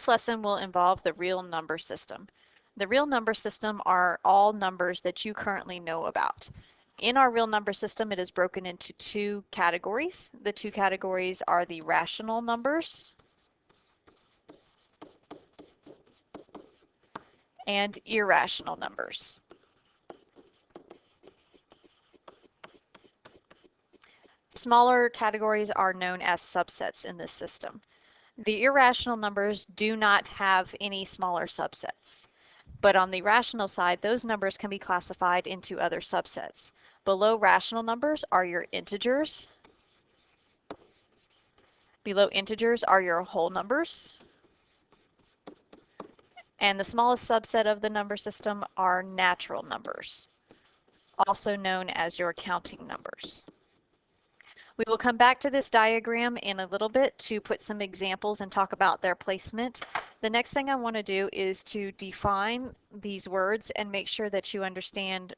This lesson will involve the real number system. The real number system are all numbers that you currently know about. In our real number system, it is broken into two categories. The two categories are the rational numbers and irrational numbers. Smaller categories are known as subsets in this system. The irrational numbers do not have any smaller subsets. But on the rational side, those numbers can be classified into other subsets. Below rational numbers are your integers. Below integers are your whole numbers. And the smallest subset of the number system are natural numbers, also known as your counting numbers. We will come back to this diagram in a little bit to put some examples and talk about their placement. The next thing I want to do is to define these words and make sure that you understand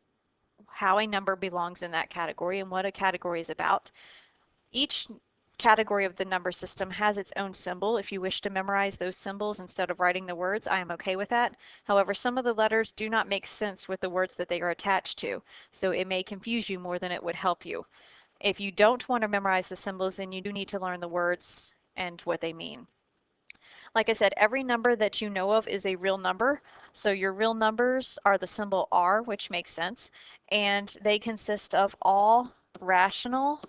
how a number belongs in that category and what a category is about. Each category of the number system has its own symbol. If you wish to memorize those symbols instead of writing the words, I am okay with that. However, some of the letters do not make sense with the words that they are attached to, so it may confuse you more than it would help you. If you don't want to memorize the symbols, then you do need to learn the words and what they mean. Like I said, every number that you know of is a real number. So your real numbers are the symbol R, which makes sense, and they consist of all rational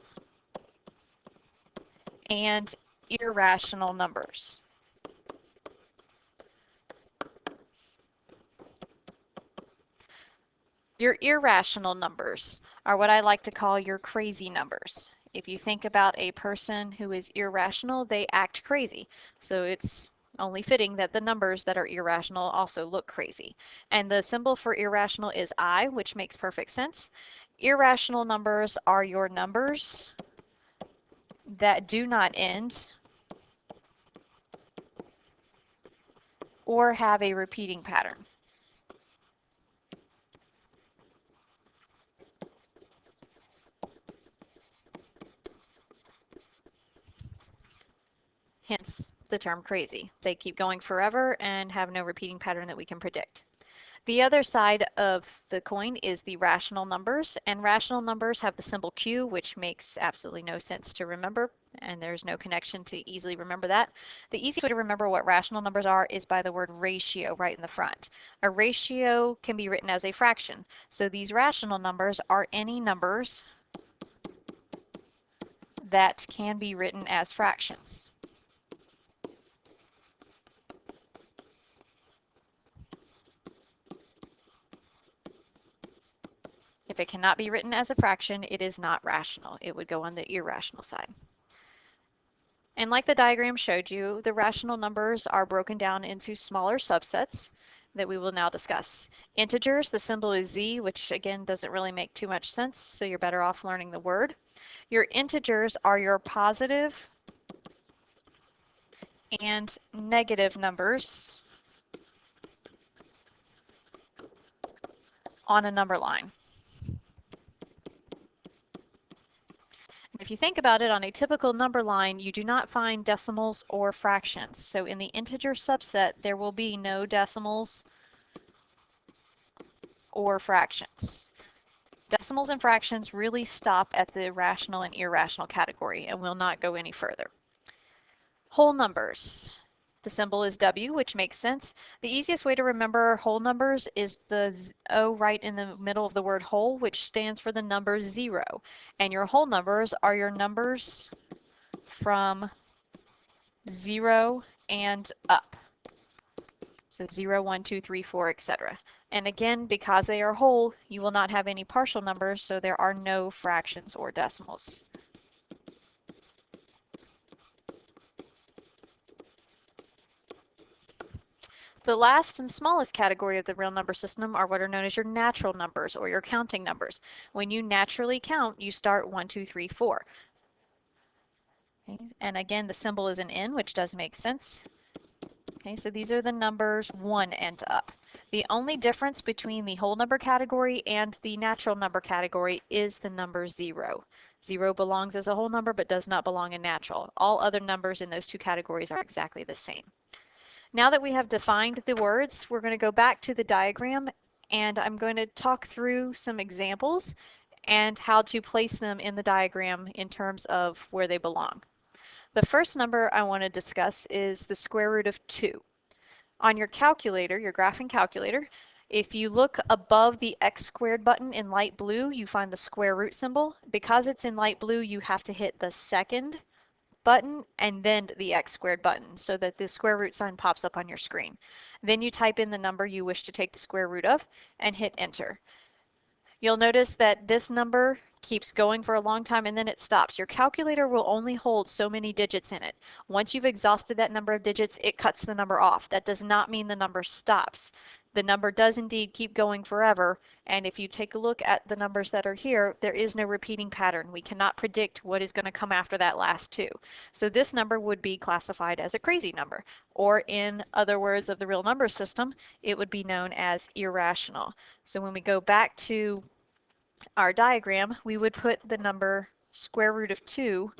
and irrational numbers. Your irrational numbers are what I like to call your crazy numbers. If you think about a person who is irrational, they act crazy. So it's only fitting that the numbers that are irrational also look crazy. And the symbol for irrational is I, which makes perfect sense. Irrational numbers are your numbers that do not end or have a repeating pattern. Hence the term crazy. They keep going forever and have no repeating pattern that we can predict. The other side of the coin is the rational numbers, and rational numbers have the symbol Q, which makes absolutely no sense to remember, and there's no connection to easily remember that. The easiest way to remember what rational numbers are is by the word ratio right in the front. A ratio can be written as a fraction, so these rational numbers are any numbers that can be written as fractions. If it cannot be written as a fraction, it is not rational. It would go on the irrational side. And like the diagram showed you, the rational numbers are broken down into smaller subsets that we will now discuss. Integers, the symbol is Z, which again doesn't really make too much sense, so you're better off learning the word. Your integers are your positive and negative numbers on a number line. If you think about it, on a typical number line, you do not find decimals or fractions. So in the integer subset, there will be no decimals or fractions. Decimals and fractions really stop at the rational and irrational category and will not go any further. Whole numbers. The symbol is W, which makes sense. The easiest way to remember whole numbers is the O right in the middle of the word whole, which stands for the number 0. And your whole numbers are your numbers from 0 and up. So 0, 1, 2, 3, 4, etc. And again, because they are whole, you will not have any partial numbers, so there are no fractions or decimals. The last and smallest category of the real number system are what are known as your natural numbers or your counting numbers. When you naturally count, you start 1, 2, 3, 4. Okay. And again, the symbol is an N, which does make sense. Okay, so these are the numbers 1 and up. The only difference between the whole number category and the natural number category is the number 0. 0 belongs as a whole number but does not belong in natural. All other numbers in those two categories are exactly the same. Now that we have defined the words, we're going to go back to the diagram and I'm going to talk through some examples and how to place them in the diagram in terms of where they belong. The first number I want to discuss is the square root of 2. On your calculator, your graphing calculator, if you look above the x squared button in light blue, you find the square root symbol. Because it's in light blue, you have to hit the second button and then the x squared button so that the square root sign pops up on your screen. Then you type in the number you wish to take the square root of and hit enter. You'll notice that this number keeps going for a long time and then it stops. Your calculator will only hold so many digits in it. Once you've exhausted that number of digits, it cuts the number off. That does not mean the number stops. The number does indeed keep going forever, and if you take a look at the numbers that are here, there is no repeating pattern. We cannot predict what is going to come after that last 2. So this number would be classified as a crazy number, or in other words of the real number system, it would be known as irrational. So when we go back to our diagram, we would put the number square root of 2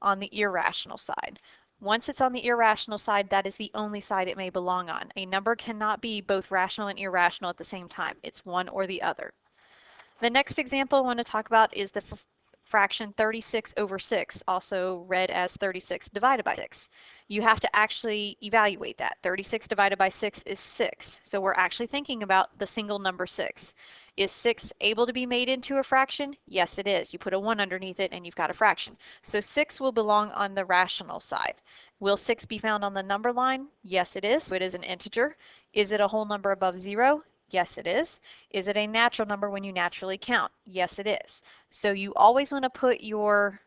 on the irrational side. Once it's on the irrational side, that is the only side it may belong on. A number cannot be both rational and irrational at the same time. It's one or the other. The next example I want to talk about is the fraction 36 over 6, also read as 36 divided by 6. You have to actually evaluate that. 36 divided by 6 is 6. So we're actually thinking about the single number 6. Is 6 able to be made into a fraction? Yes, it is. You put a 1 underneath it and you've got a fraction. So 6 will belong on the rational side. Will 6 be found on the number line? Yes, it is. So it is an integer. Is it a whole number above 0? Yes, it is. Is it a natural number when you naturally count? Yes, it is. So you always want to put your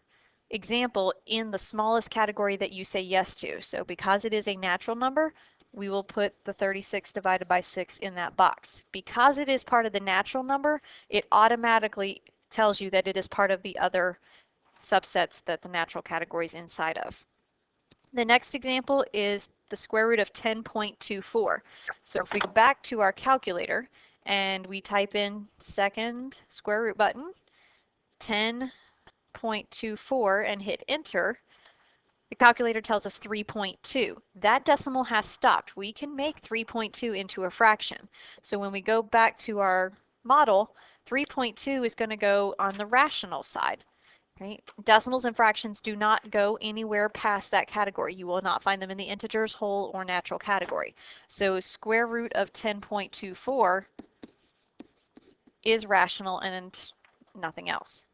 example in the smallest category that you say yes to. So because it is a natural number, we will put the 36 divided by 6 in that box. Because it is part of the natural number, it automatically tells you that it is part of the other subsets that the natural category is inside of. The next example is the square root of 10.24. So if we go back to our calculator and we type in second square root button, 10.24 and hit enter, the calculator tells us 3.2. That decimal has stopped. We can make 3.2 into a fraction. So when we go back to our model, 3.2 is going to go on the rational side. Right? Decimals and fractions do not go anywhere past that category. You will not find them in the integers, whole, or natural category. So square root of 10.24 is rational and nothing else.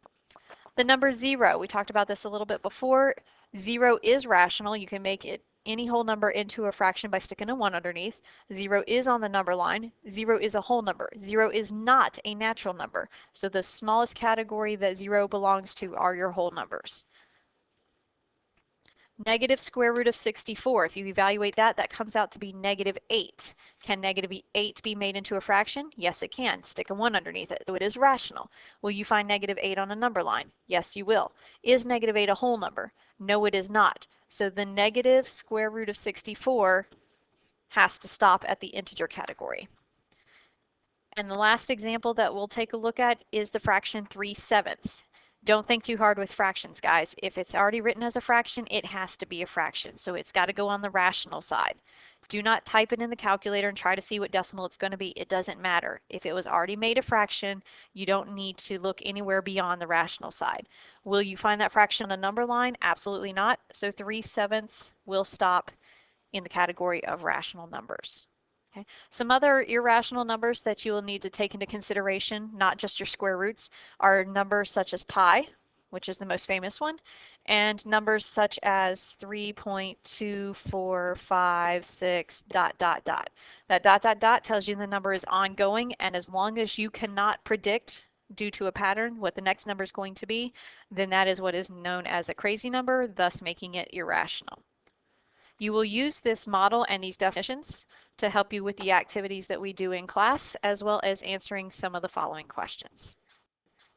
The number 0, we talked about this a little bit before. 0 is rational. You can make it any whole number into a fraction by sticking a 1 underneath. 0 is on the number line. 0 is a whole number. 0 is not a natural number. So the smallest category that 0 belongs to are your whole numbers. Negative square root of 64. If you evaluate that, that comes out to be negative 8. Can negative 8 be made into a fraction? Yes, it can. Stick a 1 underneath it. So it is rational. Will you find negative 8 on a number line? Yes, you will. Is negative 8 a whole number? No, it is not. So the negative square root of 64 has to stop at the integer category. And the last example that we'll take a look at is the fraction 3/7. Don't think too hard with fractions, guys. If it's already written as a fraction, it has to be a fraction. So it's got to go on the rational side. Do not type it in the calculator and try to see what decimal it's going to be. It doesn't matter. If it was already made a fraction, you don't need to look anywhere beyond the rational side. Will you find that fraction on a number line? Absolutely not. So 3/7 will stop in the category of rational numbers. Okay. Some other irrational numbers that you will need to take into consideration, not just your square roots, are numbers such as pi, which is the most famous one, and numbers such as 3.2456 ... That ... tells you the number is ongoing, and as long as you cannot predict due to a pattern what the next number is going to be, then that is what is known as a crazy number, thus making it irrational. You will use this model and these definitions to help you with the activities that we do in class, as well as answering some of the following questions.